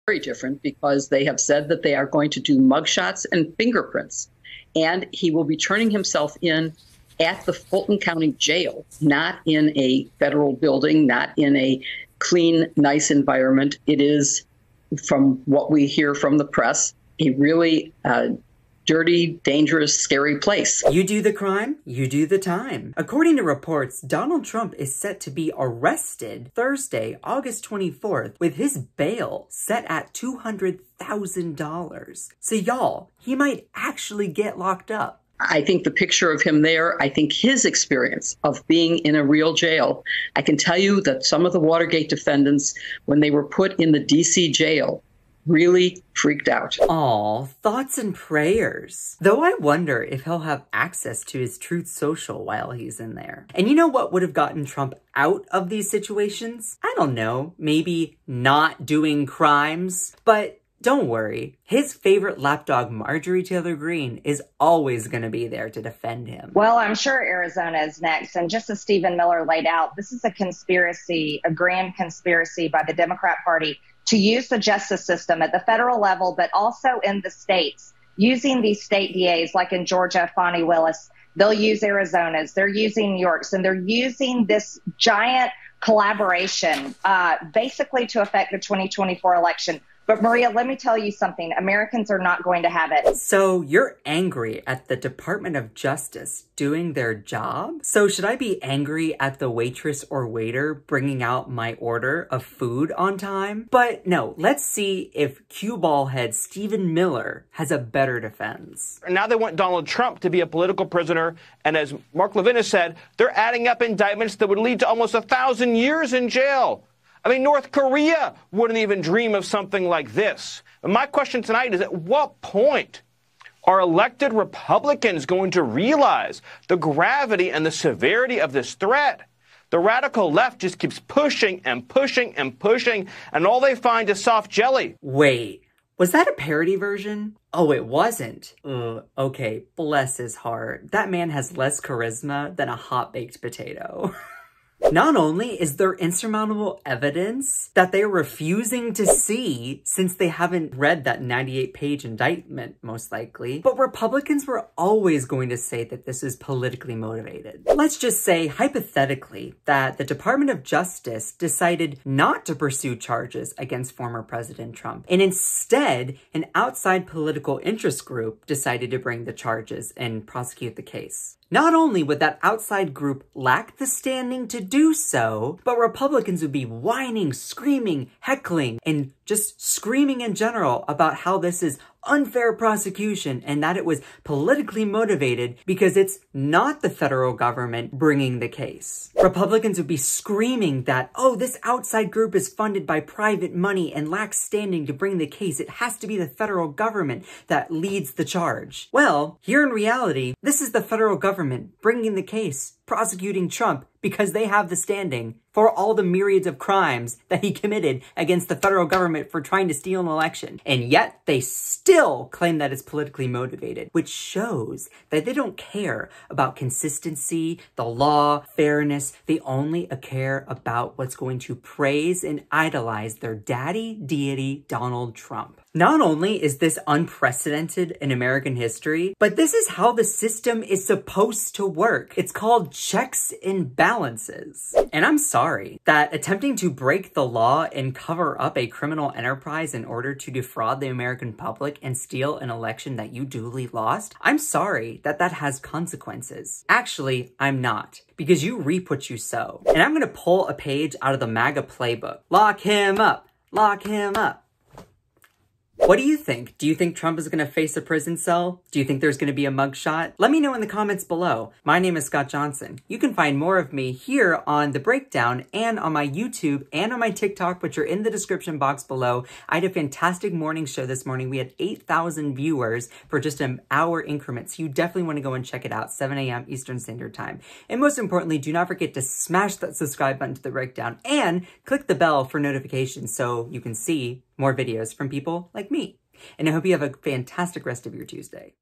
very different because they have said that they are going to do mugshots and fingerprints. And he will be turning himself in at the Fulton County jail, not in a federal building, not in a clean, nice environment. It is, from what we hear from the press, a really dirty, dangerous, scary place. You do the crime, you do the time. According to reports, Donald Trump is set to be arrested Thursday, August 24th, with his bail set at $200,000. So y'all, he might actually get locked up. I think the picture of him there, I think his experience of being in a real jail, I can tell you that some of the Watergate defendants, when they were put in the DC jail, really freaked out. Aw, thoughts and prayers. Though I wonder if he'll have access to his Truth Social while he's in there. And you know what would have gotten Trump out of these situations? I don't know, maybe not doing crimes, but don't worry, his favorite lapdog, Marjorie Taylor Greene, is always going to be there to defend him. Well, I'm sure Arizona is next. And just as Stephen Miller laid out, this is a conspiracy, a grand conspiracy by the Democrat Party to use the justice system at the federal level, but also in the states, using these state DAs, like in Georgia, Fani Willis. They'll use Arizona's, they're using New York's, and they're using this giant collaboration basically to affect the 2024 election. But Maria, let me tell you something. Americans are not going to have it. So you're angry at the Department of Justice doing their job? So should I be angry at the waitress or waiter bringing out my order of food on time? But no, let's see if cue ball head Stephen Miller has a better defense. Now they want Donald Trump to be a political prisoner. And as Mark Levin has said, they're adding up indictments that would lead to almost 1,000 years in jail. I mean, North Korea wouldn't even dream of something like this. And my question tonight is, at what point are elected Republicans going to realize the gravity and the severity of this threat? The radical left just keeps pushing and pushing and pushing, and all they find is soft jelly. Wait, was that a parody version? Oh, it wasn't. Okay, bless his heart. That man has less charisma than a hot-baked potato. Not only is there insurmountable evidence that they're refusing to see since they haven't read that 98-page indictment, most likely, but Republicans were always going to say that this is politically motivated. Let's just say, hypothetically, that the Department of Justice decided not to pursue charges against former President Trump, and instead, an outside political interest group decided to bring the charges and prosecute the case. Not only would that outside group lack the standing to do so, but Republicans would be whining, screaming, heckling, and just screaming in general about how this is unfair prosecution and that it was politically motivated because it's not the federal government bringing the case. Republicans would be screaming that, oh, this outside group is funded by private money and lacks standing to bring the case. It has to be the federal government that leads the charge. Well, here in reality, this is the federal government bringing the case, prosecuting Trump because they have the standing for all the myriads of crimes that he committed against the federal government for trying to steal an election. And yet they still claim that it's politically motivated, which shows that they don't care about consistency, the law, fairness. They only care about what's going to praise and idolize their daddy deity, Donald Trump. Not only is this unprecedented in American history, but this is how the system is supposed to work. It's called checks and balances. And I'm sorry that attempting to break the law and cover up a criminal enterprise in order to defraud the American public and steal an election that you duly lost, I'm sorry that that has consequences. Actually, I'm not, because you reap what you sow. And I'm gonna pull a page out of the MAGA playbook. Lock him up. Lock him up. What do you think? Do you think Trump is going to face a prison cell? Do you think there's going to be a mugshot? Let me know in the comments below. My name is Scott Johnson. You can find more of me here on The Breakdown and on my YouTube and on my TikTok, which are in the description box below. I had a fantastic morning show this morning. We had 8,000 viewers for just an hour increment, so you definitely want to go and check it out, 7 a.m. Eastern Standard Time. And most importantly, do not forget to smash that subscribe button to The Breakdown and click the bell for notifications so you can see more videos from people like me. And I hope you have a fantastic rest of your Tuesday.